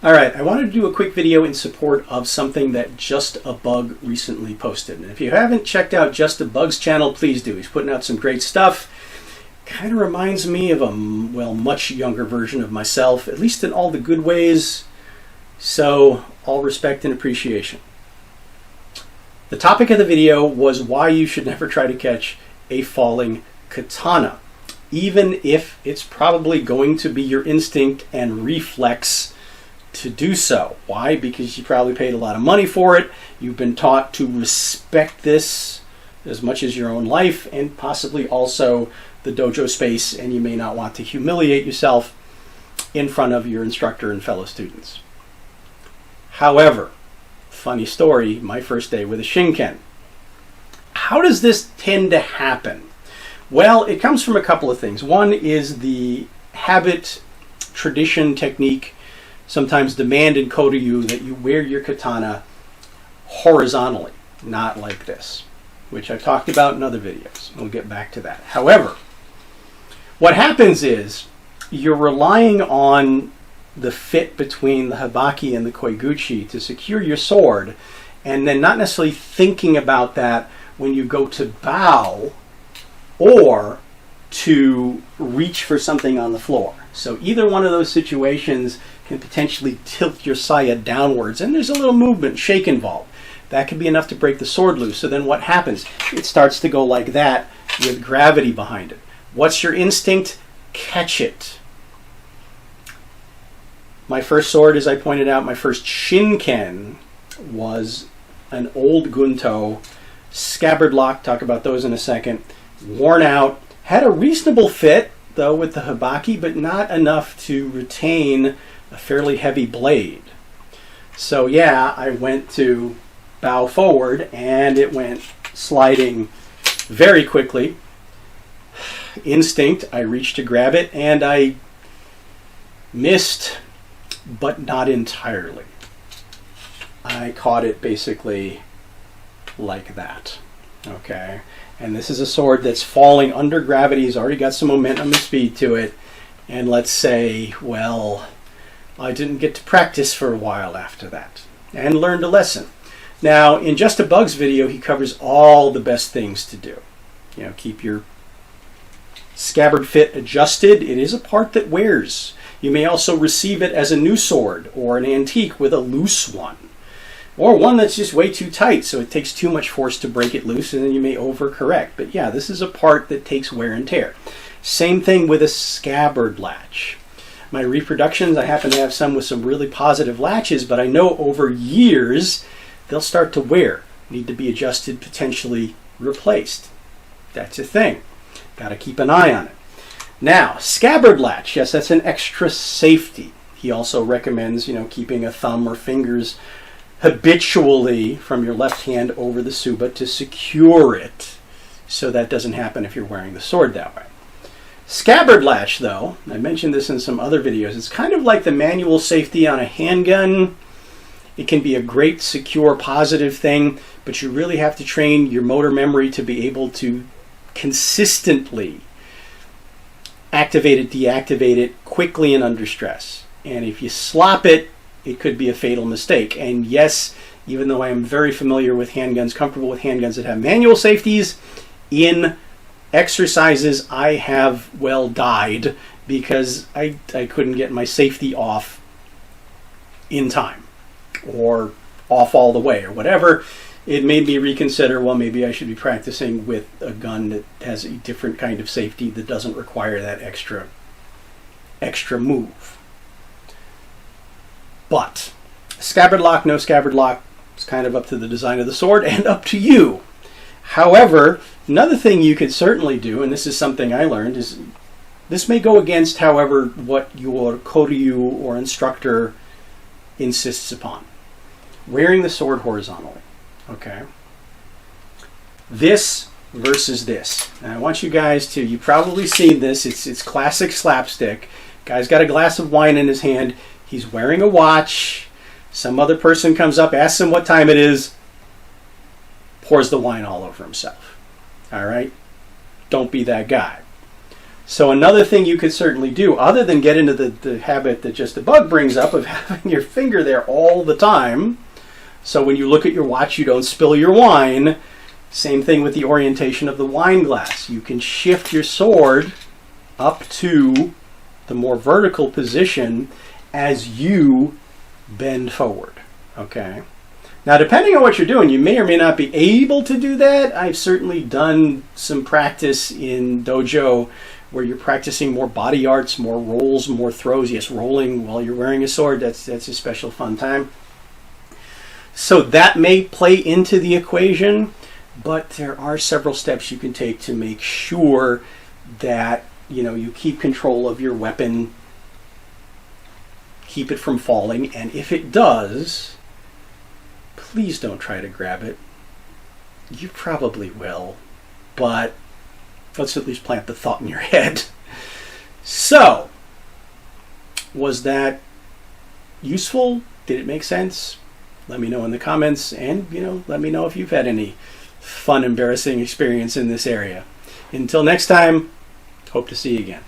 Alright, I wanted to do a quick video in support of something that Just a Bug recently posted. And if you haven't checked out Just a Bug's channel, please do. He's putting out some great stuff. Kind of reminds me of a, well, much younger version of myself, at least in all the good ways. So, all respect and appreciation. The topic of the video was why you should never try to catch a falling katana, even if it's probably going to be your instinct and reflex to do so. Why? Because you probably paid a lot of money for it. You've been taught to respect this as much as your own life and possibly also the dojo space, and you may not want to humiliate yourself in front of your instructor and fellow students. However, funny story, my first day with a Shinken. How does this tend to happen? Well, it comes from a couple of things. One is the habit, tradition, technique, sometimes demand in Koryu that you wear your katana horizontally, not like this, which I've talked about in other videos. We'll get back to that. However, what happens is you're relying on the fit between the habaki and the koiguchi to secure your sword, and then not necessarily thinking about that when you go to bow or to reach for something on the floor. So either one of those situations can potentially tilt your saya downwards, and there's a little movement, shake involved. That can be enough to break the sword loose. So then what happens? It starts to go like that with gravity behind it. What's your instinct? Catch it. My first sword, as I pointed out, my first Shinken was an old Gunto, scabbard lock, talk about those in a second, worn out, had a reasonable fit, though, with the habaki, but not enough to retain a fairly heavy blade. So yeah, I went to bow forward, and it went sliding very quickly. Instinct, I reached to grab it, and I missed, but not entirely. I caught it basically like that. Okay, and this is a sword that's falling under gravity. It's already got some momentum and speed to it. And let's say, well, I didn't get to practice for a while after that and learned a lesson. Now, in Just a Bug's video, he covers all the best things to do. You know, keep your scabbard fit adjusted. It is a part that wears. You may also receive it as a new sword or an antique with a loose one, or one that's just way too tight, so it takes too much force to break it loose, and then you may overcorrect. But yeah, this is a part that takes wear and tear. Same thing with a scabbard latch. My reproductions, I happen to have some with some really positive latches, but I know over years they'll start to wear, need to be adjusted, potentially replaced. That's a thing. Got to keep an eye on it. Now, scabbard latch, yes, that's an extra safety. He also recommends, keeping a thumb or fingers habitually from your left hand over the tsuba to secure it, so that doesn't happen if you're wearing the sword that way. Scabbard latch, though, I mentioned this in some other videos, it's kind of like the manual safety on a handgun. It can be a great, secure, positive thing, but you really have to train your motor memory to be able to consistently activate it, deactivate it quickly and under stress. And if you slop it, it could be a fatal mistake. And yes, even though I am very familiar with handguns, comfortable with handguns that have manual safeties, in exercises I have, well, died because I couldn't get my safety off in time, or off all the way, or whatever. It made me reconsider, well, maybe I should be practicing with a gun that has a different kind of safety that doesn't require that extra move. But scabbard lock, no scabbard lock, it's kind of up to the design of the sword and up to you. However, another thing you could certainly do, and this is something I learned, is this may go against, however, what your Koryu or instructor insists upon. Wearing the sword horizontally. Okay. This versus this. And I want you guys to, you've probably seen this, it's classic slapstick. Guy's got a glass of wine in his hand. He's wearing a watch. Some other person comes up, asks him what time it is, pours the wine all over himself. All right? Don't be that guy. So another thing you could certainly do, other than get into the habit that just the bug brings up of having your finger there all the time, so when you look at your watch you don't spill your wine. Same thing with the orientation of the wine glass. You can shift your sword up to the more vertical position as you bend forward. Okay? Now, depending on what you're doing, you may or may not be able to do that. I've certainly done some practice in dojo where you're practicing more body arts, more rolls, more throws. Yes, rolling while you're wearing a sword, that's a special fun time. So that may play into the equation, but there are several steps you can take to make sure that you keep control of your weapon, keep it from falling, and if it does, please don't try to grab it. You probably will, but let's at least plant the thought in your head. So, was that useful? Did it make sense? Let me know in the comments, and let me know if you've had any fun, embarrassing experience in this area. Until next time, hope to see you again.